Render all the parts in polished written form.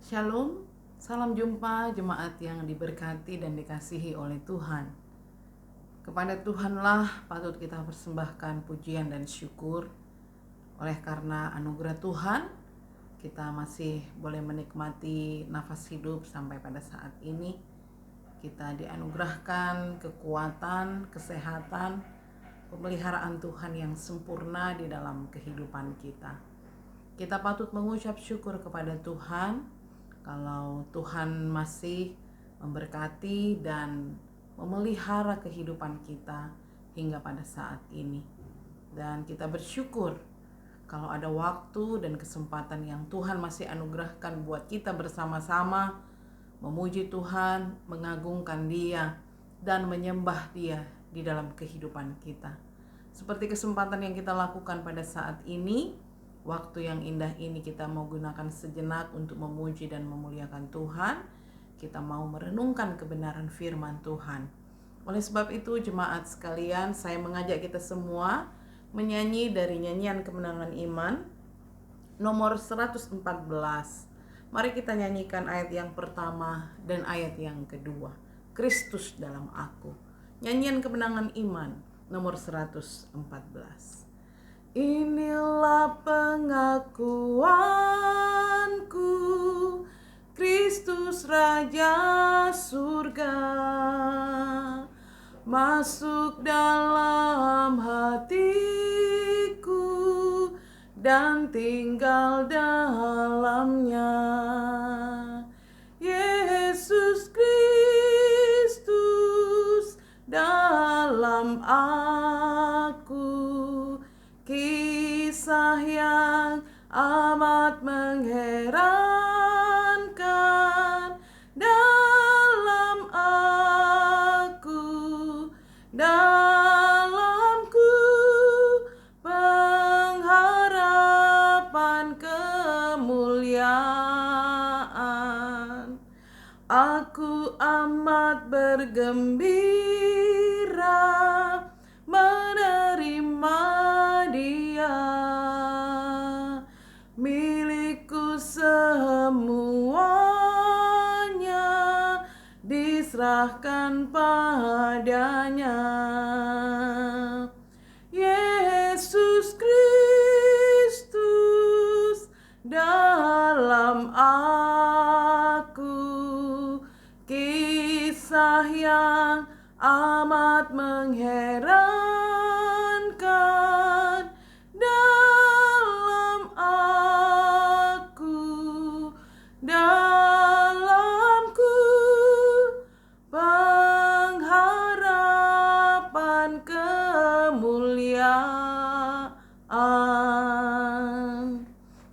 Shalom, salam jumpa jemaat yang diberkati dan dikasihi oleh Tuhan. Kepada Tuhanlah patut kita persembahkan pujian dan syukur. Oleh karena anugerah Tuhan, kita masih boleh menikmati nafas hidup sampai pada saat ini. Kita dianugerahkan kekuatan, kesehatan, pemeliharaan Tuhan yang sempurna di dalam kehidupan kita. Kita patut mengucap syukur kepada Tuhan kalau Tuhan masih memberkati dan memelihara kehidupan kita hingga pada saat ini. Dan kita bersyukur kalau ada waktu dan kesempatan yang Tuhan masih anugerahkan buat kita bersama-sama memuji Tuhan, mengagungkan Dia, dan menyembah Dia di dalam kehidupan kita. Seperti kesempatan yang kita lakukan pada saat ini, waktu yang indah ini kita mau gunakan sejenak untuk memuji dan memuliakan Tuhan. Kita mau merenungkan kebenaran firman Tuhan. Oleh sebab itu jemaat sekalian, saya mengajak kita semua menyanyi dari nyanyian kemenangan iman nomor 114. Mari kita nyanyikan ayat yang pertama dan ayat yang kedua. Kristus dalam aku. Nyanyian kemenangan iman nomor 114. Inilah pengakuanku, Kristus Raja surga, masuk dalam hatiku dan tinggal dalamnya. Yesus Kristus dalam aku, kisah yang amat mengherankan dalam aku, dalamku pengharapan kemuliaan. Aku amat bergembira menerima Dia, milikku semuanya diserahkan padanya. Yesus Kristus dalam aku, kisah yang amat mengherankan dalam aku, dalamku pengharapan kemuliaan.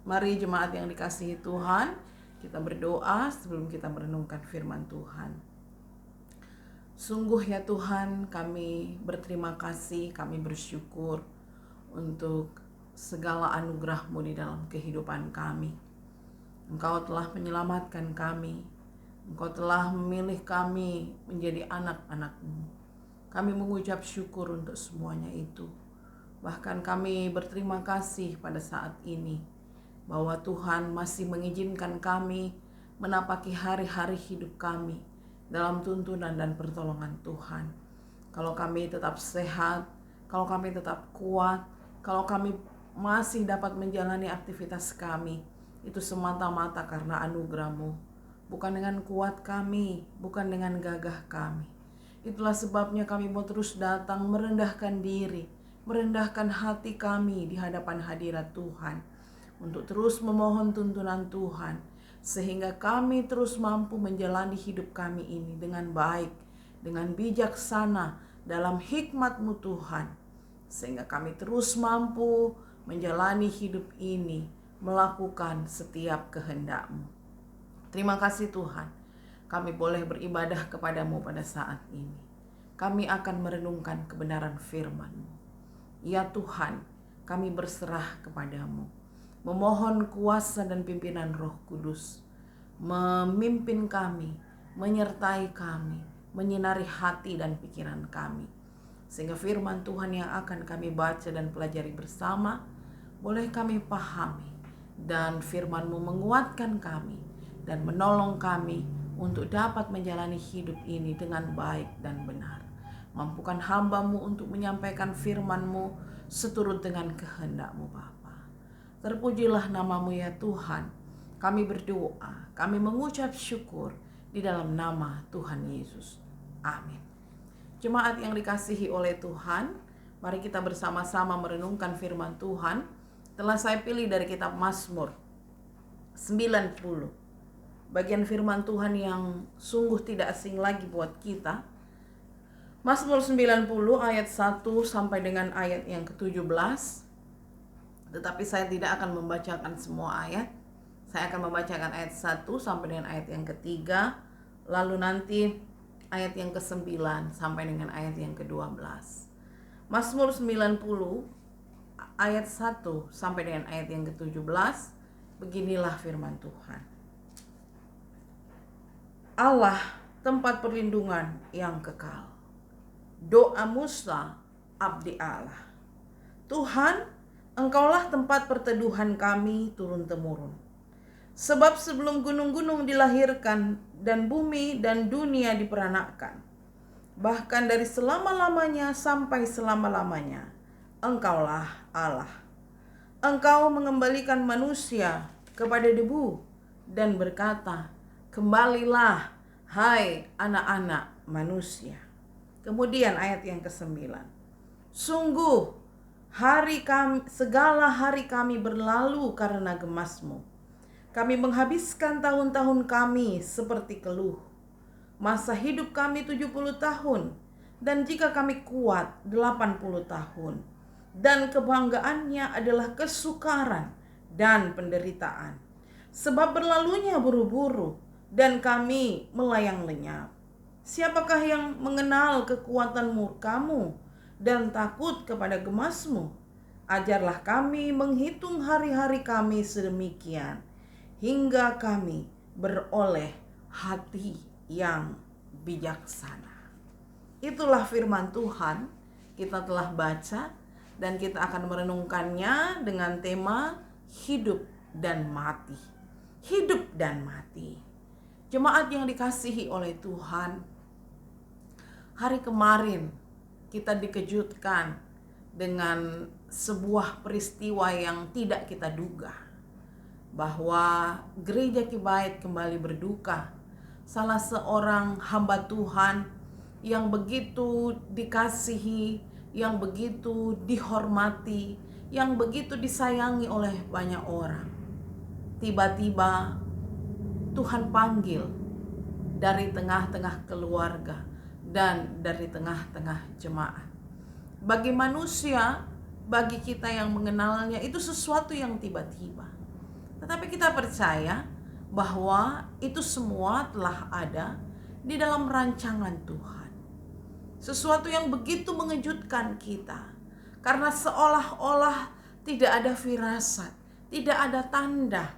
Mari jemaat yang dikasihi Tuhan, kita berdoa sebelum kita merenungkan firman Tuhan. Sungguh ya Tuhan, kami berterima kasih, kami bersyukur untuk segala anugerah-Mu di dalam kehidupan kami. Engkau telah menyelamatkan kami, Engkau telah memilih kami menjadi anak-anak-Mu. Kami mengucap syukur untuk semuanya itu. Bahkan kami berterima kasih pada saat ini bahwa Tuhan masih mengizinkan kami menapaki hari-hari hidup kami dalam tuntunan dan pertolongan Tuhan. Kalau kami tetap sehat, kalau kami tetap kuat, kalau kami masih dapat menjalani aktivitas kami, itu semata-mata karena anugerah-Mu, bukan dengan kuat kami, bukan dengan gagah kami. Itulah sebabnya kami mau terus datang merendahkan diri, merendahkan hati kami di hadapan hadirat Tuhan, untuk terus memohon tuntunan Tuhan, sehingga kami terus mampu menjalani hidup kami ini dengan baik, dengan bijaksana dalam hikmat-Mu Tuhan, sehingga kami terus mampu menjalani hidup ini, melakukan setiap kehendak-Mu. Terima kasih Tuhan, kami boleh beribadah kepada-Mu pada saat ini. Kami akan merenungkan kebenaran firman-Mu. Ya Tuhan, kami berserah kepada-Mu, memohon kuasa dan pimpinan Roh Kudus memimpin kami, menyertai kami, menyinari hati dan pikiran kami, sehingga firman Tuhan yang akan kami baca dan pelajari bersama boleh kami pahami, dan firman-Mu menguatkan kami dan menolong kami untuk dapat menjalani hidup ini dengan baik dan benar. Mampukan hamba-Mu untuk menyampaikan firman-Mu seturut dengan kehendak-Mu Bapa. Terpujilah nama-Mu ya Tuhan. Kami berdoa, kami mengucap syukur di dalam nama Tuhan Yesus. Amin. Jemaat yang dikasihi oleh Tuhan, mari kita bersama-sama merenungkan firman Tuhan. Telah saya pilih dari kitab Mazmur 90. Bagian firman Tuhan yang sungguh tidak asing lagi buat kita. Mazmur 90 ayat 1 sampai dengan ayat yang ke-17. Tetapi saya tidak akan membacakan semua ayat. Saya akan membacakan ayat 1 sampai dengan ayat yang ketiga. Lalu nanti ayat yang ke-9 sampai dengan ayat yang ke-12. Mazmur 90 ayat 1 sampai dengan ayat yang ke-17. Beginilah firman Tuhan. Allah, tempat perlindungan yang kekal. Doa Musa, abdi Allah. Tuhan, Engkaulah tempat perteduhan kami turun-temurun. Sebab sebelum gunung-gunung dilahirkan dan bumi dan dunia diperanakkan, bahkan dari selama-lamanya sampai selama-lamanya, Engkaulah Allah. Engkau mengembalikan manusia kepada debu dan berkata, kembalilah, hai anak-anak manusia. Kemudian ayat yang ke-9. Sungguh segala hari kami berlalu karena gemas-Mu. Kami menghabiskan tahun-tahun kami seperti keluh. Masa hidup kami 70 tahun, dan jika kami kuat 80 tahun. Dan kebanggaannya adalah kesukaran dan penderitaan. Sebab berlalunya buru-buru, dan kami melayang lenyap. Siapakah yang mengenal kekuatan murka-Mu dan takut kepada gemas-Mu? Ajarlah kami menghitung hari-hari kami sedemikian, hingga kami beroleh hati yang bijaksana. Itulah firman Tuhan. Kita telah baca dan kita akan merenungkannya dengan tema hidup dan mati. Hidup dan mati. Jemaat yang dikasihi oleh Tuhan, hari kemarin kita dikejutkan dengan sebuah peristiwa yang tidak kita duga, bahwa gereja Kibait kembali berduka. Salah seorang hamba Tuhan yang begitu dikasihi, yang begitu dihormati, yang begitu disayangi oleh banyak orang, tiba-tiba Tuhan panggil dari tengah-tengah keluarga dan dari tengah-tengah jemaat. Bagi manusia, bagi kita yang mengenalnya, itu sesuatu yang tiba-tiba. Tetapi kita percaya bahwa itu semua telah ada di dalam rancangan Tuhan. Sesuatu yang begitu mengejutkan kita, karena seolah-olah tidak ada firasat, tidak ada tanda.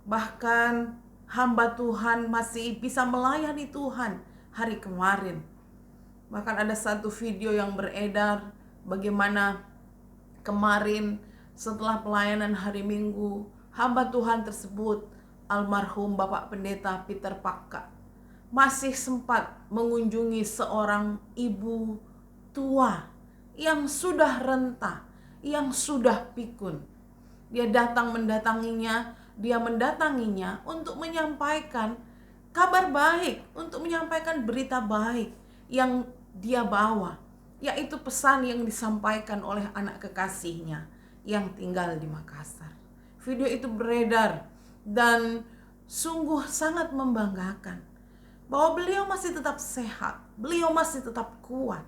Bahkan hamba Tuhan masih bisa melayani Tuhan hari kemarin. Bahkan ada satu video yang beredar bagaimana kemarin setelah pelayanan hari Minggu, hamba Tuhan tersebut, almarhum Bapak Pendeta Peter Pakka, masih sempat mengunjungi seorang ibu tua yang sudah renta, yang sudah pikun. Dia mendatanginya untuk menyampaikan kabar baik, untuk menyampaikan berita baik yang dia bawa, yaitu pesan yang disampaikan oleh anak kekasihnya yang tinggal di Makassar. Video itu beredar dan sungguh sangat membanggakan bahwa beliau masih tetap sehat, beliau masih tetap kuat.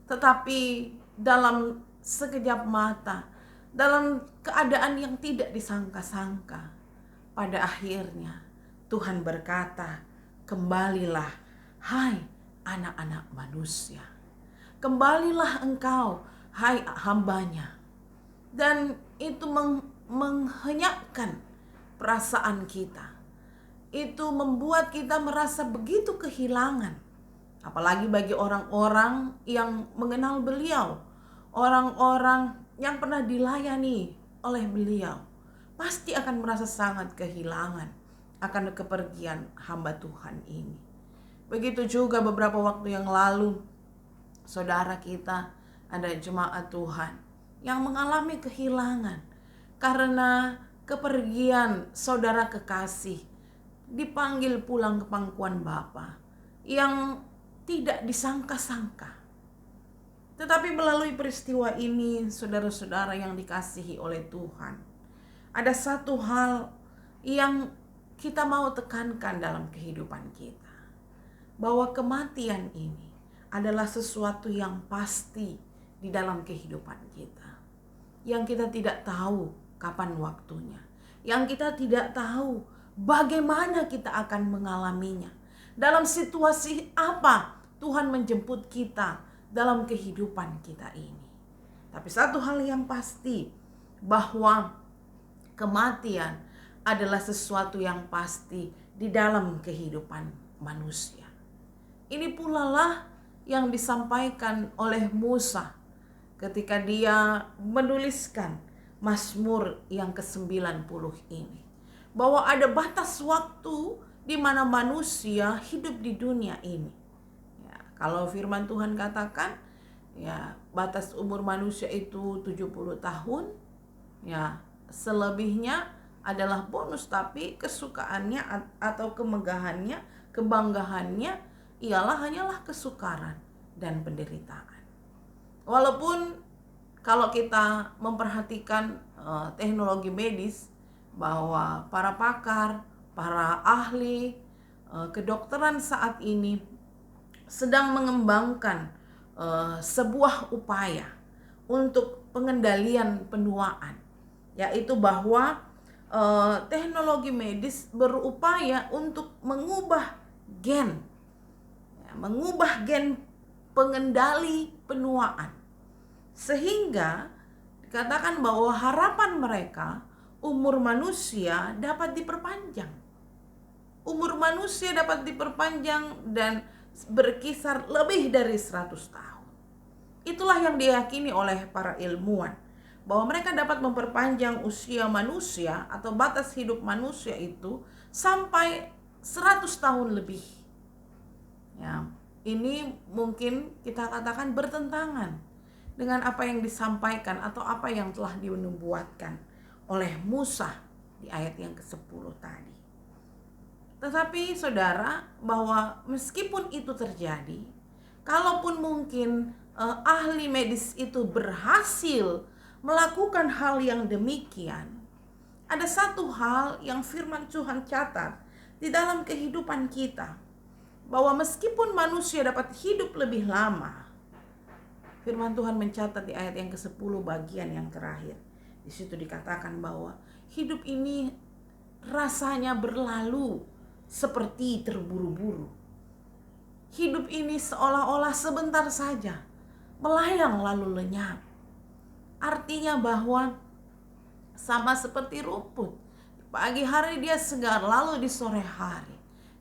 Tetapi dalam sekejap mata, dalam keadaan yang tidak disangka-sangka, pada akhirnya Tuhan berkata, kembalilah, hai anak-anak manusia. Kembalilah engkau, hai hambanya. Dan itu menghenyakkan perasaan kita. Itu membuat kita merasa begitu kehilangan. Apalagi bagi orang-orang yang mengenal beliau. Orang-orang yang pernah dilayani oleh beliau. Pasti akan merasa sangat kehilangan. akan kepergian hamba Tuhan ini. Begitu juga beberapa waktu yang lalu, saudara kita, ada jemaat Tuhan yang mengalami kehilangan karena kepergian saudara kekasih, dipanggil pulang ke pangkuan Bapa yang tidak disangka-sangka. Tetapi melalui peristiwa ini, saudara-saudara yang dikasihi oleh Tuhan, ada satu hal yang kita mau tekankan dalam kehidupan kita, bahwa kematian ini adalah sesuatu yang pasti di dalam kehidupan kita, yang kita tidak tahu kapan waktunya, yang kita tidak tahu bagaimana kita akan mengalaminya, dalam situasi apa Tuhan menjemput kita dalam kehidupan kita ini. Tapi satu hal yang pasti, bahwa kematian adalah sesuatu yang pasti di dalam kehidupan manusia. Ini pula lah yang disampaikan oleh Musa ketika dia menuliskan Mazmur yang ke-90 ini, bahwa ada batas waktu di mana manusia hidup di dunia ini. Ya, kalau firman Tuhan katakan, ya, batas umur manusia itu 70 tahun, ya, selebihnya adalah bonus, tapi kesukaannya atau kemegahannya, kebanggaannya ialah hanyalah kesukaran dan penderitaan. Walaupun kalau kita memperhatikan teknologi medis, bahwa para pakar, para ahli kedokteran saat ini sedang mengembangkan sebuah upaya untuk pengendalian penuaan, yaitu bahwa teknologi medis berupaya untuk mengubah gen pengendali penuaan, sehingga dikatakan bahwa harapan mereka umur manusia dapat diperpanjang. Umur manusia dapat diperpanjang dan berkisar lebih dari 100 tahun. Itulah yang diyakini oleh para ilmuwan, bahwa mereka dapat memperpanjang usia manusia atau batas hidup manusia itu sampai 100 tahun lebih. Ya, ini mungkin kita katakan bertentangan dengan apa yang disampaikan atau apa yang telah dinubuatkan oleh Musa di ayat yang ke-10 tadi. Tetapi saudara, bahwa meskipun itu terjadi, kalaupun mungkin ahli medis itu berhasil melakukan hal yang demikian, ada satu hal yang firman Tuhan catat di dalam kehidupan kita, bahwa meskipun manusia dapat hidup lebih lama, firman Tuhan mencatat di ayat yang ke-10 bagian yang terakhir. Di situ dikatakan bahwa hidup ini rasanya berlalu seperti terburu-buru. Hidup ini seolah-olah sebentar saja, melayang lalu lenyap. Artinya bahwa sama seperti rumput, pagi hari dia segar, lalu di sore hari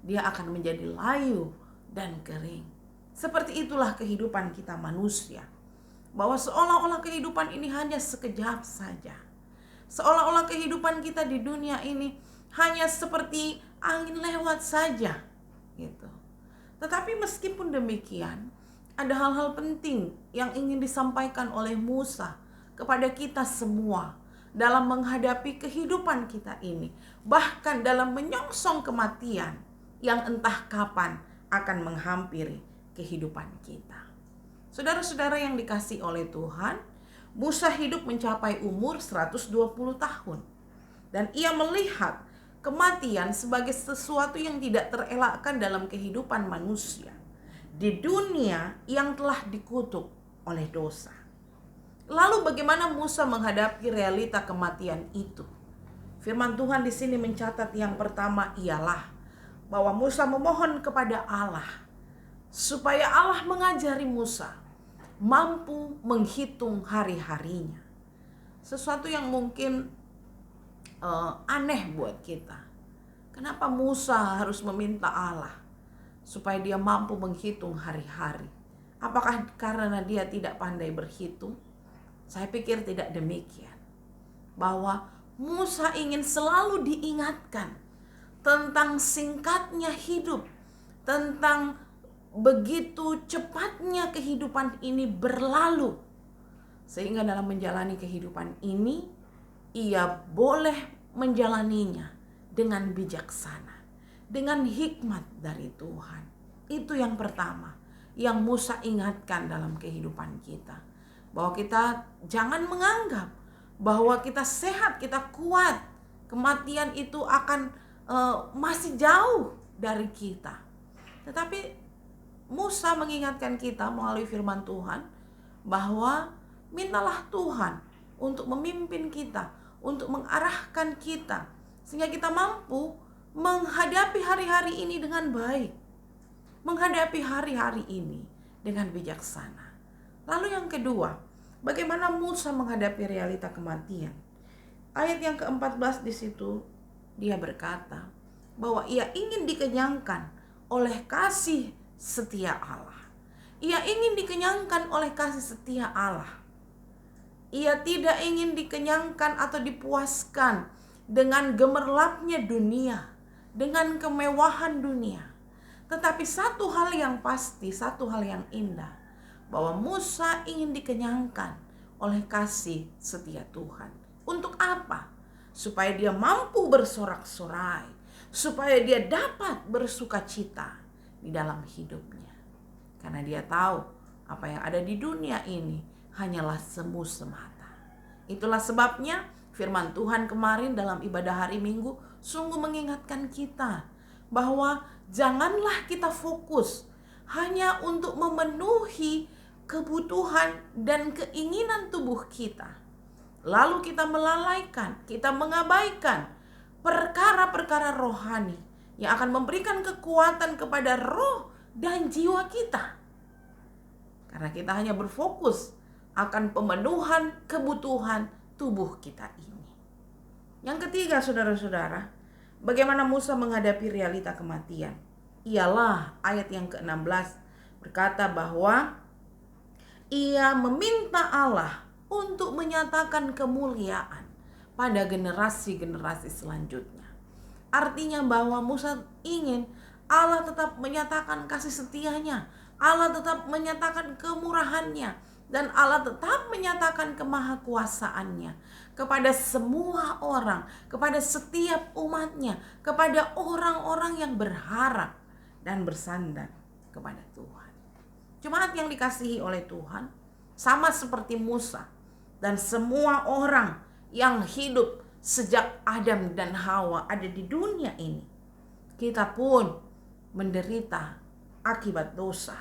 dia akan menjadi layu dan kering. Seperti itulah kehidupan kita manusia, bahwa seolah-olah kehidupan ini hanya sekejap saja. Seolah-olah kehidupan kita di dunia ini hanya seperti angin lewat saja, gitu. Tetapi meskipun demikian, ada hal-hal penting yang ingin disampaikan oleh Musa kepada kita semua dalam menghadapi kehidupan kita ini, bahkan dalam menyongsong kematian yang entah kapan akan menghampiri kehidupan kita. Saudara-saudara yang dikasihi oleh Tuhan, Musa hidup mencapai umur 120 tahun. Dan ia melihat kematian sebagai sesuatu yang tidak terelakkan dalam kehidupan manusia di dunia yang telah dikutuk oleh dosa. Lalu bagaimana Musa menghadapi realita kematian itu? Firman Tuhan di sini mencatat yang pertama ialah bahwa Musa memohon kepada Allah supaya Allah mengajari Musa mampu menghitung hari-harinya. Sesuatu yang mungkin aneh buat kita. Kenapa Musa harus meminta Allah supaya dia mampu menghitung hari-hari? Apakah karena dia tidak pandai berhitung? Saya pikir tidak demikian. Bahwa Musa ingin selalu diingatkan tentang singkatnya hidup, tentang begitu cepatnya kehidupan ini berlalu, sehingga dalam menjalani kehidupan ini ia boleh menjalaninya dengan bijaksana, dengan hikmat dari Tuhan. Itu yang pertama yang Musa ingatkan dalam kehidupan kita, bahwa kita jangan menganggap bahwa kita sehat, kita kuat, kematian itu akan masih jauh dari kita. Tetapi Musa mengingatkan kita melalui firman Tuhan bahwa mintalah Tuhan untuk memimpin kita, untuk mengarahkan kita, sehingga kita mampu menghadapi hari-hari ini dengan baik, menghadapi hari-hari ini dengan bijaksana. Lalu yang kedua, bagaimana Musa menghadapi realita kematian? Ayat yang ke-14 di situ dia berkata bahwa ia ingin dikenyangkan oleh kasih setia Allah. Ia ingin dikenyangkan oleh kasih setia Allah. Ia tidak ingin dikenyangkan atau dipuaskan dengan gemerlapnya dunia, dengan kemewahan dunia. Tetapi satu hal yang pasti, satu hal yang indah, bahwa Musa ingin dikenyangkan oleh kasih setia Tuhan. Untuk apa? Supaya dia mampu bersorak-sorai, supaya dia dapat bersukacita di dalam hidupnya. Karena dia tahu apa yang ada di dunia ini hanyalah semu semata. Itulah sebabnya firman Tuhan kemarin dalam ibadah hari Minggu sungguh mengingatkan kita bahwa janganlah kita fokus hanya untuk memenuhi kebutuhan dan keinginan tubuh kita, lalu kita melalaikan, kita mengabaikan perkara-perkara rohani yang akan memberikan kekuatan kepada roh dan jiwa kita. Karena kita hanya berfokus akan pemenuhan kebutuhan tubuh kita ini. Yang ketiga, saudara-saudara, bagaimana Musa menghadapi realita kematian? Ialah ayat yang ke-16 berkata bahwa ia meminta Allah untuk menyatakan kemuliaan pada generasi-generasi selanjutnya. Artinya bahwa Musa ingin Allah tetap menyatakan kasih setianya, Allah tetap menyatakan kemurahannya, dan Allah tetap menyatakan kemahakuasaannya kepada semua orang, kepada setiap umatnya, kepada orang-orang yang berharap dan bersandar kepada Tuhan. Jemaat yang dikasihi oleh Tuhan, sama seperti Musa dan semua orang yang hidup sejak Adam dan Hawa ada di dunia ini, kita pun menderita akibat dosa,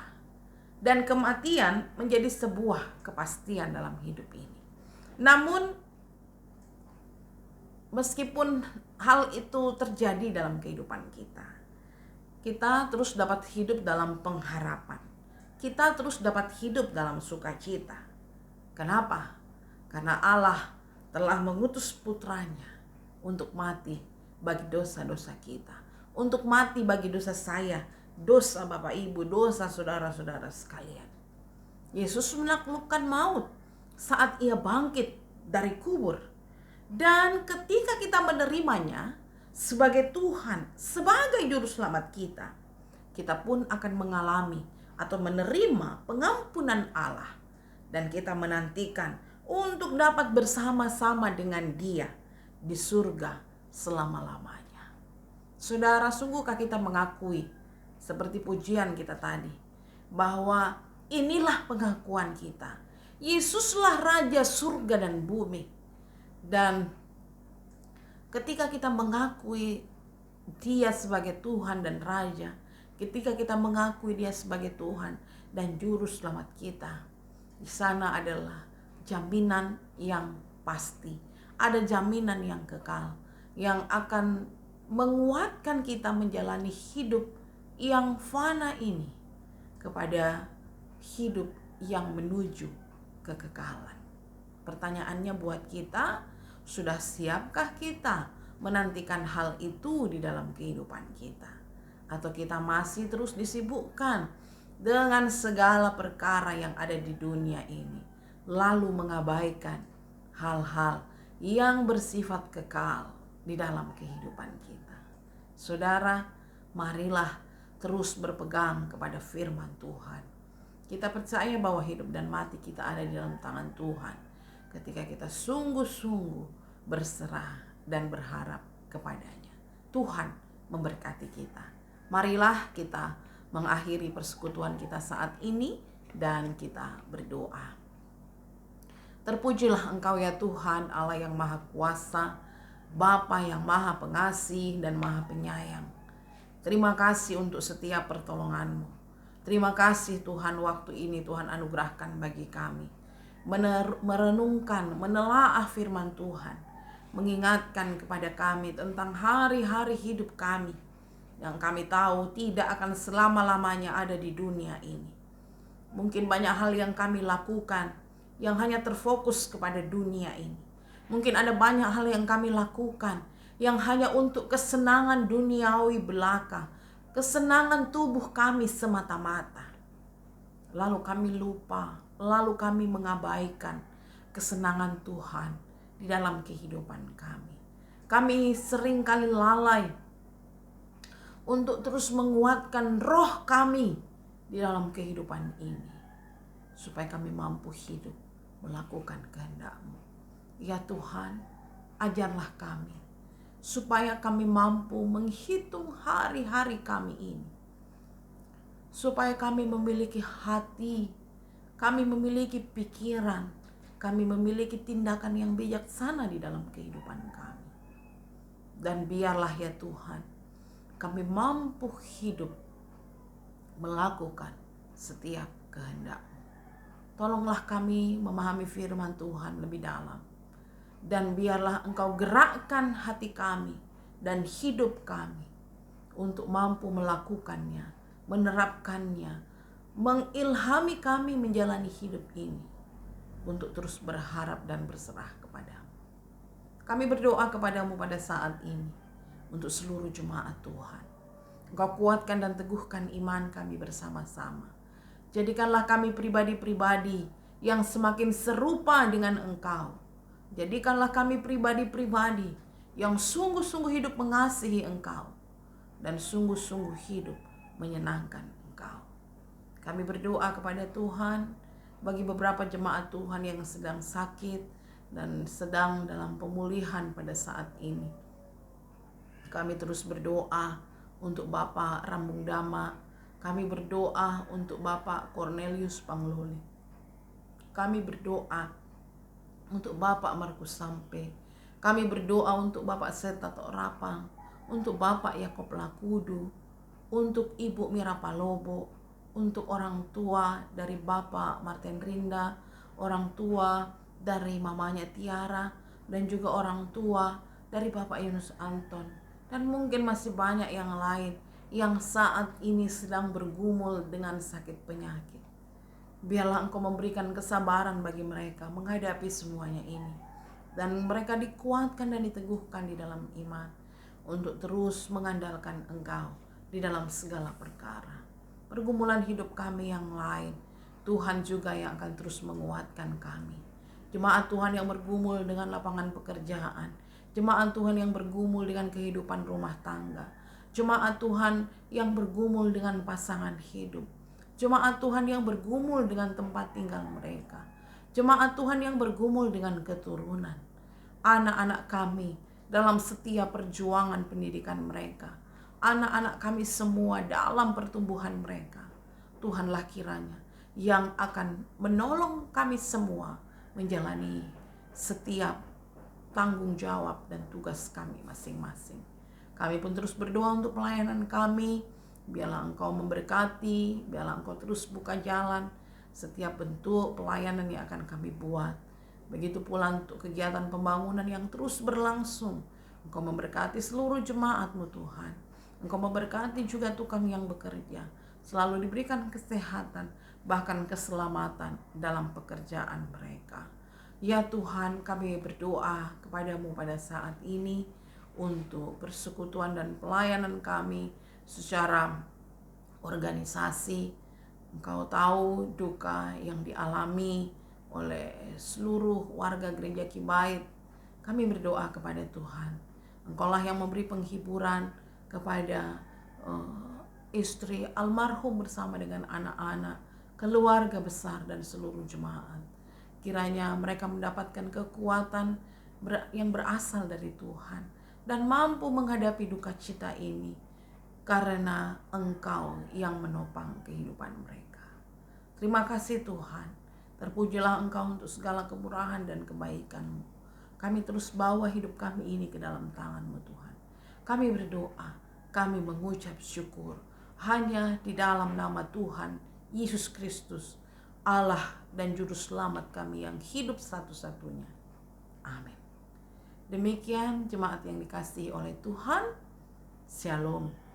dan kematian menjadi sebuah kepastian dalam hidup ini. Namun meskipun hal itu terjadi dalam kehidupan kita, kita terus dapat hidup dalam pengharapan, kita terus dapat hidup dalam sukacita. Kenapa? Karena Allah telah mengutus putranya untuk mati bagi dosa-dosa kita, untuk mati bagi dosa saya, dosa Bapak Ibu, dosa saudara-saudara sekalian. Yesus menaklukkan maut saat ia bangkit dari kubur. Dan ketika kita menerimanya sebagai Tuhan, sebagai juru selamat kita, kita pun akan mengalami atau menerima pengampunan Allah, dan kita menantikan untuk dapat bersama-sama dengan Dia di surga selama-lamanya. Saudara, sungguhkah kita mengakui seperti pujian kita tadi, bahwa inilah pengakuan kita, Yesuslah Raja surga dan bumi. Dan ketika kita mengakui Dia sebagai Tuhan dan Raja, ketika kita mengakui Dia sebagai Tuhan dan Juru Selamat kita, di sana adalah jaminan yang pasti, ada jaminan yang kekal, yang akan menguatkan kita menjalani hidup yang fana ini kepada hidup yang menuju kekekalan. Pertanyaannya buat kita, sudah siapkah kita menantikan hal itu di dalam kehidupan kita? Atau kita masih terus disibukkan dengan segala perkara yang ada di dunia ini, lalu mengabaikan hal-hal yang bersifat kekal di dalam kehidupan kita? Saudara, marilah terus berpegang kepada firman Tuhan. Kita percaya bahwa hidup dan mati kita ada di dalam tangan Tuhan. Ketika kita sungguh-sungguh berserah dan berharap kepadanya, Tuhan memberkati kita. Marilah kita mengakhiri persekutuan kita saat ini dan kita berdoa. Terpujilah Engkau ya Tuhan, Allah yang Maha Kuasa, Bapa yang Maha Pengasih dan Maha Penyayang. Terima kasih untuk setiap pertolongan-Mu. Terima kasih Tuhan, waktu ini Tuhan anugerahkan bagi kami merenungkan, menelaah firman Tuhan, mengingatkan kepada kami tentang hari-hari hidup kami yang kami tahu tidak akan selama-lamanya ada di dunia ini. Mungkin banyak hal yang kami lakukan yang hanya terfokus kepada dunia ini. Mungkin ada banyak hal yang kami lakukan yang hanya untuk kesenangan duniawi belaka, kesenangan tubuh kami semata-mata. Lalu kami lupa, lalu kami mengabaikan kesenangan Tuhan di dalam kehidupan kami. Kami seringkali lalai untuk terus menguatkan roh kami di dalam kehidupan ini, supaya kami mampu hidup melakukan kehendak-Mu. Ya Tuhan, ajarlah kami supaya kami mampu menghitung hari-hari kami ini, supaya kami memiliki hati, kami memiliki pikiran, kami memiliki tindakan yang bijaksana di dalam kehidupan kami. Dan biarlah ya Tuhan, kami mampu hidup melakukan setiap kehendak-Mu. Tolonglah kami memahami firman Tuhan lebih dalam. Dan biarlah Engkau gerakkan hati kami dan hidup kami untuk mampu melakukannya, menerapkannya, mengilhami kami menjalani hidup ini untuk terus berharap dan berserah kepada-Mu. Kami berdoa kepada-Mu pada saat ini untuk seluruh jemaat Tuhan. Engkau kuatkan dan teguhkan iman kami bersama-sama. Jadikanlah kami pribadi-pribadi yang semakin serupa dengan Engkau. Jadikanlah kami pribadi-pribadi yang sungguh-sungguh hidup mengasihi Engkau dan sungguh-sungguh hidup menyenangkan Engkau. Kami berdoa kepada Tuhan bagi beberapa jemaat Tuhan yang sedang sakit dan sedang dalam pemulihan pada saat ini. Kami terus berdoa untuk Bapak Rambung Dama. Kami berdoa untuk Bapak Cornelius Pangloli. Kami berdoa untuk Bapak Markus Sampe. Kami berdoa untuk Bapak Seta Tok Rapang, untuk Bapak Yakob Lakudu, untuk Ibu Mira Palobo, untuk orang tua dari Bapak Martin Rinda, orang tua dari mamanya Tiara, dan juga orang tua dari Bapak Yunus Anton, dan mungkin masih banyak yang lain yang saat ini sedang bergumul dengan sakit penyakit. Biarlah Engkau memberikan kesabaran bagi mereka menghadapi semuanya ini. Dan mereka dikuatkan dan diteguhkan di dalam iman untuk terus mengandalkan Engkau di dalam segala perkara. Pergumulan hidup kami yang lain, Tuhan juga yang akan terus menguatkan kami. Jemaat Tuhan yang bergumul dengan lapangan pekerjaan, jemaat Tuhan yang bergumul dengan kehidupan rumah tangga, jemaat Tuhan yang bergumul dengan pasangan hidup, jemaat Tuhan yang bergumul dengan tempat tinggal mereka, jemaat Tuhan yang bergumul dengan keturunan, anak-anak kami dalam setiap perjuangan pendidikan mereka, anak-anak kami semua dalam pertumbuhan mereka. Tuhanlah kiranya yang akan menolong kami semua menjalani setiap tanggung jawab dan tugas kami masing-masing. Kami pun terus berdoa untuk pelayanan kami. Biarlah Engkau memberkati, biarlah Engkau terus buka jalan setiap bentuk pelayanan yang akan kami buat. Begitu pula untuk kegiatan pembangunan yang terus berlangsung. Engkau memberkati seluruh jemaat-Mu Tuhan. Engkau memberkati juga tukang yang bekerja. Selalu diberikan kesehatan, bahkan keselamatan dalam pekerjaan mereka. Ya Tuhan, kami berdoa kepada-Mu pada saat ini untuk persekutuan dan pelayanan kami secara organisasi. Engkau tahu duka yang dialami oleh seluruh warga gereja Kibait. Kami berdoa kepada Tuhan. Engkaulah yang memberi penghiburan, kepada istri almarhum bersama dengan anak-anak, keluarga besar dan seluruh jemaat. Kiranya mereka mendapatkan kekuatan yang berasal dari Tuhan dan mampu menghadapi duka cita ini karena Engkau yang menopang kehidupan mereka. Terima kasih Tuhan. Terpujilah Engkau untuk segala kemurahan dan kebaikan-Mu. Kami terus bawa hidup kami ini ke dalam tangan-Mu Tuhan. Kami berdoa, kami mengucap syukur hanya di dalam nama Tuhan Yesus Kristus, Allah dan Juru Selamat kami yang hidup satu-satunya. Amin. Demikian jemaat yang dikasihi oleh Tuhan. Shalom.